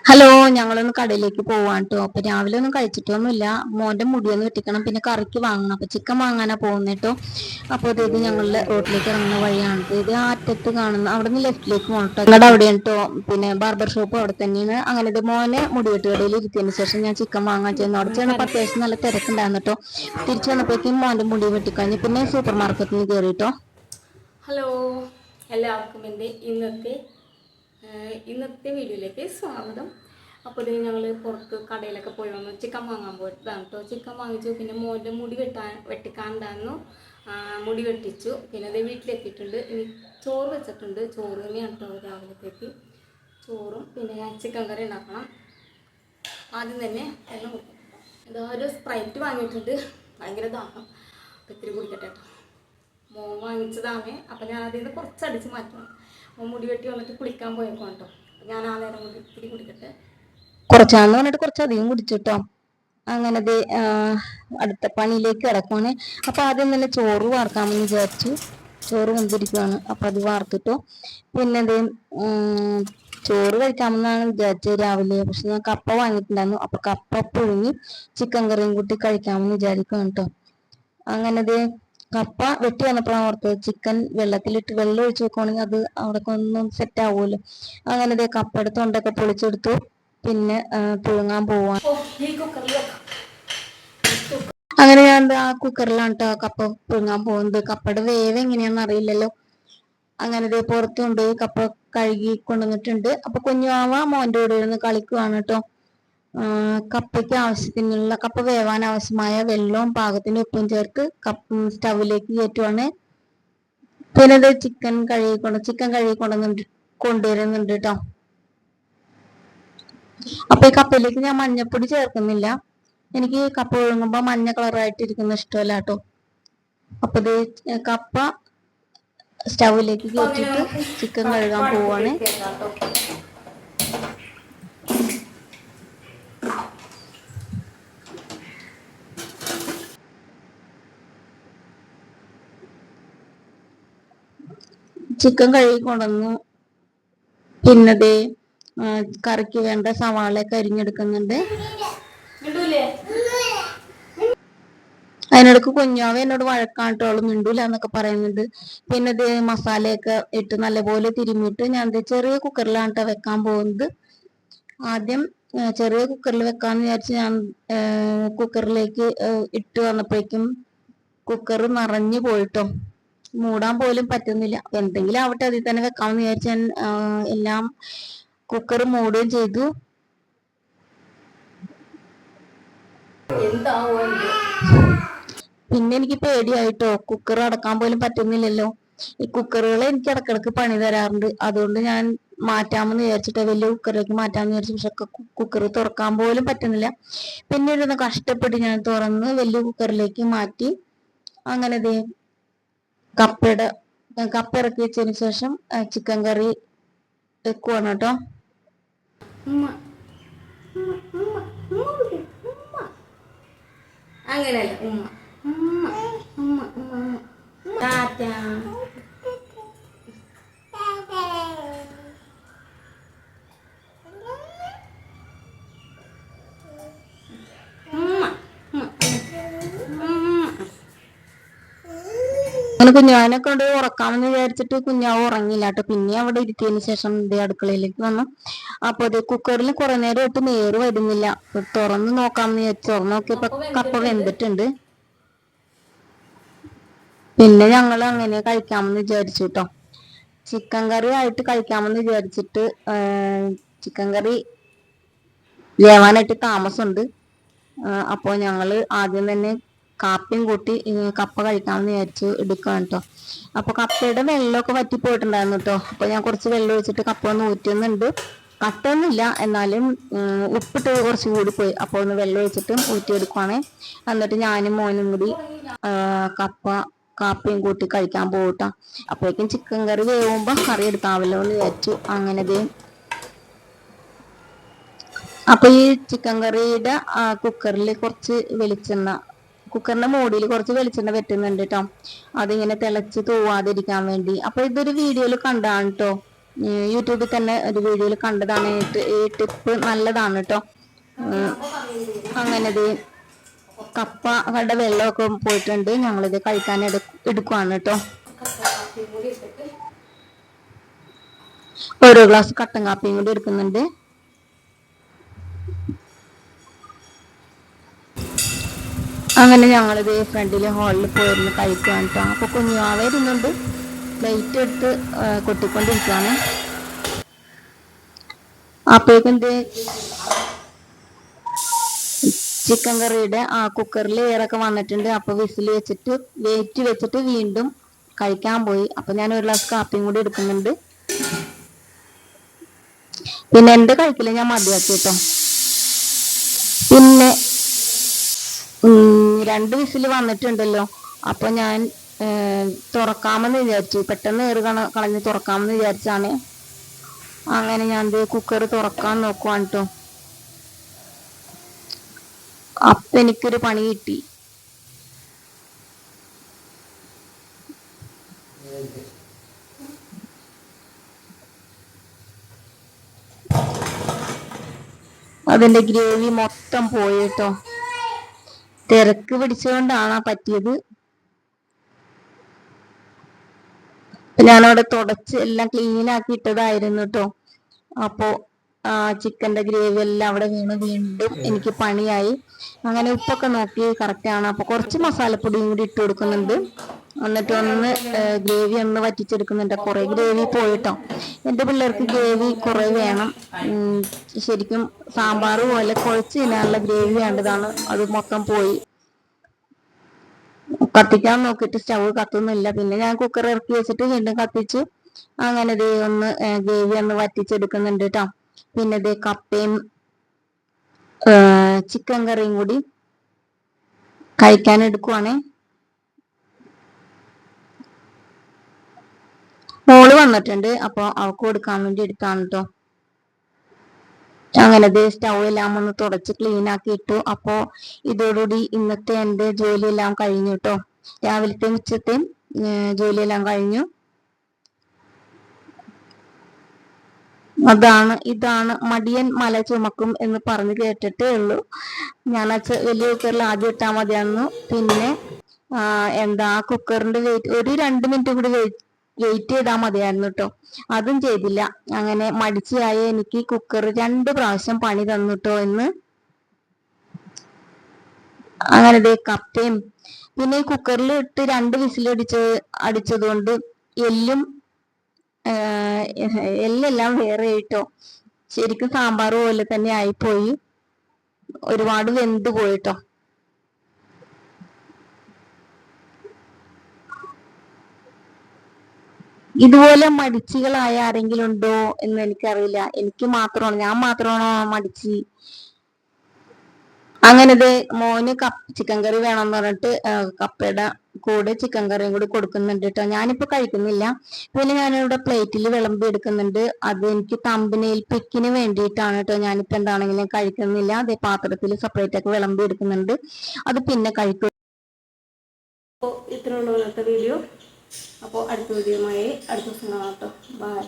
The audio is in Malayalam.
ഹലോ, ഞങ്ങളൊന്ന് കടയിലേക്ക് പോവാൻ കേട്ടോ. അപ്പൊ രാവിലെ ഒന്നും കഴിച്ചിട്ടൊന്നുമില്ല. മോന്റെ മുടിയൊന്ന് വെട്ടിക്കണം, പിന്നെ കറിക്ക് വാങ്ങണം. അപ്പൊ ചിക്കൻ വാങ്ങാനാ പോകുന്നത് കേട്ടോ. അപ്പൊ ഇത് ഞങ്ങളുടെ റോഡിലേക്ക് ഇറങ്ങുന്ന വഴിയാണ്. ഇത് ആ അറ്റത്ത് കാണുന്ന അവിടെ നിന്ന് ലെഫ്റ്റിലേക്ക് പോകണം കേട്ടോ. ഞങ്ങളുടെ അവിടെയാണ് കേട്ടോ. പിന്നെ ബാർബർ ഷോപ്പ് അവിടെ തന്നെയാണ്. അങ്ങനെ ഇത് മോനെ മുടിവെട്ട് കടയിൽ ഇരുത്തിയതിന് ശേഷം ഞാൻ ചിക്കൻ വാങ്ങാൻ ചെന്നു. അവിടെ ചെന്നപ്പോൾ അത്യാവശ്യം നല്ല തിരക്കുണ്ടായിരുന്നു കേട്ടോ. തിരിച്ചു വന്നപ്പോഴേക്കും മോന്റെ മുടി വെട്ടിക്കഴിഞ്ഞ് പിന്നെ സൂപ്പർ മാർക്കറ്റിൽ നിന്ന് കയറി കേട്ടോ. ഹലോ, എല്ലാവർക്കും എൻ്റെ ഇന്നത്തെ വീഡിയോയിലേക്ക് സ്വാഗതം. അപ്പോൾ ഇത് ഞങ്ങൾ പുറത്ത് കടയിലൊക്കെ പോയി വന്നു. ചിക്കൻ വാങ്ങാൻ പോയിട്ടാണ് കേട്ടോ. ചിക്കൻ വാങ്ങിച്ചു. പിന്നെ മോൻ്റെ മുടി വെട്ടിക്കാണ്ടായിരുന്നു. മുടി വെട്ടിച്ചു. പിന്നെ അത് വീട്ടിലെത്തിയിട്ടുണ്ട്. ഇനി ചോറ് വെച്ചിട്ടുണ്ട്. ചോറ് തന്നെയാണ് കേട്ടോ രാവിലത്തേക്ക്. ചോറും പിന്നെ ഞാൻ ചിക്കൻ കറി ഉണ്ടാക്കണം. ആദ്യം തന്നെ എല്ലാം കൊടുക്കും. എന്താ ഒരു സ്പ്രൈറ്റ് വാങ്ങിയിട്ടുണ്ട്. ഭയങ്കര ദാഹം. ഇത്തിരി കുടിക്കട്ടെ കേട്ടോ. മോൻ വാങ്ങിച്ചതാണ്. അപ്പം ഞാൻ അതിൽ നിന്ന് കുറച്ചടിച്ച് മാറ്റണം. മോൻ മുടി വെട്ടി വന്നിട്ട് കുളിക്കാൻ പോയേക്കോ കേട്ടോ. അപ്പം ഞാൻ ആ നേരം കൊണ്ട് ഇത്തിരി കുടിക്കട്ടെ. കുറച്ചാന്ന് പറഞ്ഞിട്ട് കുറച്ചധികം കുടിച്ചിട്ടോ. അങ്ങനെ അടുത്ത പണിയിലേക്ക് കിടക്കുവാണ്. അപ്പൊ ആദ്യം തന്നെ ചോറ് വാർക്കാമെന്ന് വിചാരിച്ചു. ചോറ് വെന്തിരിക്കുവാണ്. അപ്പൊ അത് വാർത്തിട്ടോ. പിന്നെ ചോറ് കഴിക്കാമെന്നാണ് വിചാരിച്ചത് രാവിലെ. പക്ഷെ ഞാൻ കപ്പ വാങ്ങിയിട്ടുണ്ടായിരുന്നു. അപ്പൊ കപ്പ പുഴുങ്ങി ചിക്കൻ കറിയും കൂട്ടി കഴിക്കാമെന്ന് വിചാരിക്കുകയാണ് കേട്ടോ. അങ്ങനെ കപ്പ വെട്ടി വന്നപ്പോഴാണ് ഓർത്തത് ചിക്കൻ വെള്ളത്തിലിട്ട് വെള്ളം ഒഴിച്ച് വെക്കുവാണെങ്കിൽ അത് അവിടെ ഒന്നും സെറ്റ് ആവുമല്ലോ. അങ്ങനെ കപ്പയുടെ തൊണ്ടൊക്കെ പൊളിച്ചെടുത്തു. പിന്നെ പുഴുങ്ങാൻ പോവാൻ. അങ്ങനെ ഞാൻ ആ കുക്കറിലാണ് കേട്ടോ കപ്പ പുഴുങ്ങാൻ പോകുന്നത്. കപ്പയുടെ വേവ് എങ്ങനെയാണെന്ന് അറിയില്ലല്ലോ. അങ്ങനെ പുറത്ത് കൊണ്ടുപോയി കപ്പ കഴുകി കൊണ്ടുവന്നിട്ടുണ്ട്. അപ്പൊ കുഞ്ഞുവാവ മോന്റെ കൂടെ ഇരുന്ന് കളിക്കുവാണ് കേട്ടോ. കപ്പയ്ക്ക് ആവശ്യത്തിനുള്ള കപ്പ വേവാൻ ആവശ്യമായ വെള്ളവും പാകത്തിന് ഉപ്പും ചേർത്ത് സ്റ്റൗവിലേക്ക് കയറ്റുവാണ്. പിന്നെ ഇത് ചിക്കൻ കഴുകി കൊണ്ടുവരുന്നുണ്ട് കേട്ടോ. അപ്പൊ ഈ കപ്പയിലേക്ക് ഞാൻ മഞ്ഞപ്പൊടി ചേർക്കുന്നില്ല. എനിക്ക് കപ്പ ഒഴുങ്ങുമ്പോ മഞ്ഞ കളറായിട്ടിരിക്കുന്ന ഇഷ്ടമല്ല കേട്ടോ. അപ്പൊ ഇത് കപ്പ സ്റ്റൗവിലേക്ക് കയറ്റിട്ട് ചിക്കൻ കഴുകാൻ പോവാണ്. ചിക്കൻ കഴുകി കൊണ്ടുവന്നു. പിന്നെ കറിക്ക് വേണ്ട സവാളയൊക്കെ അരിഞ്ഞെടുക്കുന്നുണ്ട്. അതിനിടക്ക് കുഞ്ഞാവ് എന്നോട് വഴക്കാട്ടോളൂ മിണ്ടൂല എന്നൊക്കെ പറയുന്നുണ്ട്. പിന്നെ മസാലയൊക്കെ ഇട്ട് നല്ലപോലെ തിരുമ്മിട്ട് ഞാൻ ചെറിയ കുക്കറിലാണ് വെക്കാൻ പോകുന്നത്. ആദ്യം ചെറിയ കുക്കറിൽ വെക്കാന്ന് വിചാരിച്ച് ഞാൻ കുക്കറിലേക്ക് ഇട്ട് വന്നപ്പോഴേക്കും കുക്കർ നിറഞ്ഞു പോയിട്ടോ. മൂടാൻ പോലും പറ്റുന്നില്ല. എന്തെങ്കിലും ആവട്ടെ, അതിൽ തന്നെ വെക്കാമെന്ന് വിചാരിച്ച് ഞാൻ എല്ലാം കുക്കർ മൂടുകയും ചെയ്തു. പിന്നെ എനിക്ക് പേടിയായിട്ടോ. കുക്കർ അടക്കാൻ പോലും പറ്റുന്നില്ലല്ലോ. ഈ കുക്കറുകൾ എനിക്ക് ഇടക്കിടക്ക് പണി തരാറുണ്ട്. അതുകൊണ്ട് ഞാൻ മാറ്റാമെന്ന് വിചാരിച്ചിട്ട് വലിയ കുക്കറിലേക്ക് മാറ്റാമെന്ന് വിചാരിച്ചു. പക്ഷെ കുക്കർ തുറക്കാൻ പോലും പറ്റുന്നില്ല. പിന്നെ കഷ്ടപ്പെട്ട് ഞാൻ തുറന്ന് വലിയ കുക്കറിലേക്ക് മാറ്റി. അങ്ങനെ കപ്പ ഇറക്കി വെച്ചതിന് ശേഷം ചിക്കൻ കറി വെക്കുവാണ് കേട്ടോ. അങ്ങനെയല്ല ഉമ്മ ഉമ്മ ഉമ്മ ഉമ്മ ടാറ്റ. അങ്ങനെ കുഞ്ഞാവിനെ കൊണ്ട് ഉറക്കാമെന്ന് വിചാരിച്ചിട്ട് കുഞ്ഞാവ് ഉറങ്ങില്ല കേട്ടോ. പിന്നെ അവിടെ ഇരുത്തിയതിന് ശേഷം അടുക്കളയിലേക്ക് വന്നു. അപ്പൊ കുക്കറിൽ കുറെ നേരം ഇട്ട് നേര് വരുന്നില്ല. തുറന്ന് നോക്കാമെന്ന് വിചാരിച്ചു. തുറന്ന് നോക്കിയപ്പോ കപ്പ വെന്തിട്ടുണ്ട്. പിന്നെ ഞങ്ങൾ അങ്ങനെ കഴിക്കാമെന്ന് വിചാരിച്ചു കേട്ടോ. ചിക്കൻ കറി ആയിട്ട് കഴിക്കാമെന്ന് വിചാരിച്ചിട്ട് ചിക്കൻ കറി വേവാനായിട്ട് താമസമുണ്ട്. അപ്പോൾ ഞങ്ങള് ആദ്യം തന്നെ കാപ്പിയും കൂട്ടി കപ്പ കഴിക്കാമെന്ന് വിചാരിച്ചു എടുക്കുകയാണ് കേട്ടോ. അപ്പൊ കപ്പയുടെ വെള്ളമൊക്കെ വറ്റിപ്പോയിട്ടുണ്ടായിരുന്നു കേട്ടോ. അപ്പൊ ഞാൻ കുറച്ച് വെള്ളം ഒഴിച്ചിട്ട് കപ്പ ഒന്ന് ഊറ്റുന്നുണ്ട്. കട്ടൊന്നുമില്ല, എന്നാലും ഉപ്പിട്ട് കുറച്ച് കൂടി പോയി. അപ്പോൾ ഒന്ന് വെള്ളം ഒഴിച്ചിട്ട് ഊറ്റിയെടുക്കുവാണേ. എന്നിട്ട് ഞാനും മോനും കൂടി കാപ്പിയും കൂട്ടി കഴിക്കാൻ പോകട്ടോ. അപ്പോഴേക്കും ചിക്കൻ കറി വേവുമ്പോ കറി എടുക്കാമല്ലോ എന്ന് വിചാരിച്ചു. അങ്ങനെ അപ്പൊ ഈ ചിക്കൻ കറിയുടെ കുക്കറിൽ കുറച്ച് വെളിച്ചെണ്ണ, കുക്കറിന്റെ മൂടിയിൽ കുറച്ച് വെളിച്ചെണ്ണ വെട്ടുന്നുണ്ട് കേട്ടോ. അതിങ്ങനെ തിളച്ച് തൂവാതിരിക്കാൻ വേണ്ടി. അപ്പൊ ഇതൊരു വീഡിയോയിൽ കണ്ടാണ് കേട്ടോ. യൂട്യൂബിൽ തന്നെ ഒരു വീഡിയോയിൽ കണ്ടതാണ്. ഈ ടിപ്പ് നല്ലതാണ് കേട്ടോ. അങ്ങനെ ഇത് കപ്പയുടെ വെള്ളമൊക്കെ പോയിട്ടുണ്ട്. ഞങ്ങളിത് കഴിക്കാൻ എടുക്കുവാണ് കേട്ടോ. ഓരോ ഗ്ലാസ് കട്ടൻ കാപ്പിയും കൂടി എടുക്കുന്നുണ്ട്. അങ്ങനെ ഞങ്ങളിത് ഫ്രണ്ടിലെ ഹാളിൽ പോയിരുന്നു കഴിക്കാൻ കേട്ടോ. അപ്പൊ കുഞ്ഞുവാവ ഇരുന്നുണ്ട്, പ്ലേറ്റ് എടുത്ത് കൊട്ടിക്കൊണ്ടിരിക്കുകയാണ്. അപ്പോഴേക്കും ചിക്കൻ കറിയുടെ കുക്കറിൽ ഏറൊക്കെ വന്നിട്ടുണ്ട്. അപ്പൊ വിസിൽ വെച്ചിട്ട് വെയിറ്റ് വെച്ചിട്ട് വീണ്ടും കഴിക്കാൻ പോയി. അപ്പൊ ഞാൻ ഒരു ഗ്ലാസ് കാപ്പിയും കൂടി എടുക്കുന്നുണ്ട്. പിന്നെ എന്റെ കഴിക്കില്ല, ഞാൻ മതിയാക്കി കേട്ടോ. പിന്നെ 2 വിസിൽ വന്നിട്ടുണ്ടല്ലോ. അപ്പൊ ഞാൻ തുറക്കാമെന്ന് വിചാരിച്ചു, പെട്ടെന്ന് ഏറ് കളഞ്ഞ് തുറക്കാമെന്ന് വിചാരിച്ചാണ്. അങ്ങനെ ഞാൻ കുക്കർ തുറക്കാൻ നോക്കുവാണ് കേട്ടോ. അപ്പൊ എനിക്കൊരു പണി കിട്ടി. അതിന്റെ ഗ്രേവി മൊത്തം പോയി കേട്ടോ. തിരക്ക് പിടിച്ചുകൊണ്ടാണ് പറ്റിയത്. ഞാനവിടെ തുടച്ച് എല്ലാം ക്ലീൻ ആക്കി ഇട്ടതായിരുന്നു കേട്ടോ. അപ്പോ ചിക്കന്റെ ഗ്രേവി എല്ലാം അവിടെ വീണ്ടും എനിക്ക് പണിയായി. അങ്ങനെ ഉപ്പൊക്കെ നോക്കി കറക്റ്റ് ആണ്. അപ്പൊ കുറച്ച് മസാലപ്പൊടിയും കൂടി ഇട്ട് കൊടുക്കുന്നുണ്ട്. എന്നിട്ട് ഒന്ന് ഗ്രേവി ഒന്ന് വറ്റിച്ചെടുക്കുന്നുണ്ട്. കുറെ ഗ്രേവി പോയിട്ടോ. എന്റെ പിള്ളേർക്ക് ഗ്രേവി കുറെ വേണം. ശരിക്കും സാമ്പാർ പോലെ കുഴച്ച് തിന്നാനുള്ള ഗ്രേവി വേണ്ടതാണ്. അത് മൊത്തം പോയി. കത്തിക്കാൻ നോക്കിയിട്ട് സ്റ്റവ് കത്തുന്നില്ല. പിന്നെ ഞാൻ കുക്കർ ഇറക്കി വെച്ചിട്ട് വീണ്ടും കത്തിച്ചു. അങ്ങനെ ഒന്ന് ഗ്രേവി ഒന്ന് വറ്റിച്ചെടുക്കുന്നുണ്ട് കേട്ടോ. പിന്നെ കപ്പയും ചിക്കൻ കറിയും കൂടി കഴിക്കാൻ എടുക്കുവാണേ. മോള് വന്നിട്ടുണ്ട്, അപ്പൊ അവൾക്ക് കൊടുക്കാൻ വേണ്ടി എടുത്താണ് കേട്ടോ. അങ്ങനെ സ്റ്റൗ എല്ലാം ഒന്ന് തുടച്ച് ക്ലീൻ ആക്കി ഇട്ടു. അപ്പോ ഇതോടുകൂടി ഇന്നത്തെ എന്റെ ജോലിയെല്ലാം കഴിഞ്ഞു കേട്ടോ. രാവിലത്തെ ഉച്ചത്തെയും ജോലിയെല്ലാം കഴിഞ്ഞു. ഇതാണ് മടിയൻ മല ചുമക്കും എന്ന് പറഞ്ഞു കേട്ടിട്ടേ ഉള്ളൂ. ഞാൻ വലിയ കുക്കറിൽ ആദ്യം ഇട്ടാൽ മതിയായിരുന്നു. പിന്നെ കുക്കറിന്റെ വെയിറ്റ് ഒരു 2 മിനിറ്റ് കൂടി വെയിറ്റ് ചെയ്താൽ മതിയായിരുന്നു കേട്ടോ. അതും ചെയ്തില്ല. അങ്ങനെ മടിച്ചായ എനിക്ക് കുക്കർ 2 പ്രാവശ്യം പണി തന്നു കേട്ടോ എന്ന്. അങ്ങനെ കപ്പയും പിന്നെ ഈ കുക്കറിൽ ഇട്ട് 2 വിസിൽ അടിച്ചത് കൊണ്ട് എല്ലാം വേറെ ആയിട്ടോ. ശരിക്കും സാമ്പാർ പോലെ തന്നെ ആയിപ്പോയി. ഒരുപാട് വെന്ത് പോയിട്ടോ. ഇതുപോലെ മടിച്ചികളായ ആരെങ്കിലും ഉണ്ടോ എന്ന് എനിക്കറിയില്ല. ഞാൻ മാത്രമാണോ മടിച്ചി? അങ്ങനെ മോന് ചിക്കൻ കറി വേണമെന്ന് പറഞ്ഞിട്ട് കപ്പയുടെ കൂടെ ചിക്കൻ കറിയും കൂടി കൊടുക്കുന്നുണ്ട് കേട്ടോ. ഞാനിപ്പോ കഴിക്കുന്നില്ല. പിന്നെ ഞാനിവിടെ പ്ലേറ്റിൽ വിളമ്പി എടുക്കുന്നുണ്ട്. അത് എനിക്ക് തമ്പനയിൽ പിക്കിന് വേണ്ടിയിട്ടാണ് കേട്ടോ. ഞാനിപ്പോ എന്താണെങ്കിലും കഴിക്കുന്നില്ല. അതേ പാത്രത്തിൽ സെപ്പറേറ്റ് ഒക്കെ വിളമ്പി എടുക്കുന്നുണ്ട്. അത് പിന്നെ കഴിക്കും. അപ്പോൾ ഇത്രയുള്ള വീഡിയോ. അപ്പോൾ അടുത്ത വീഡിയോയുമായി അടുത്ത ദിവസം കാണാം കേട്ടോ. ബൈ.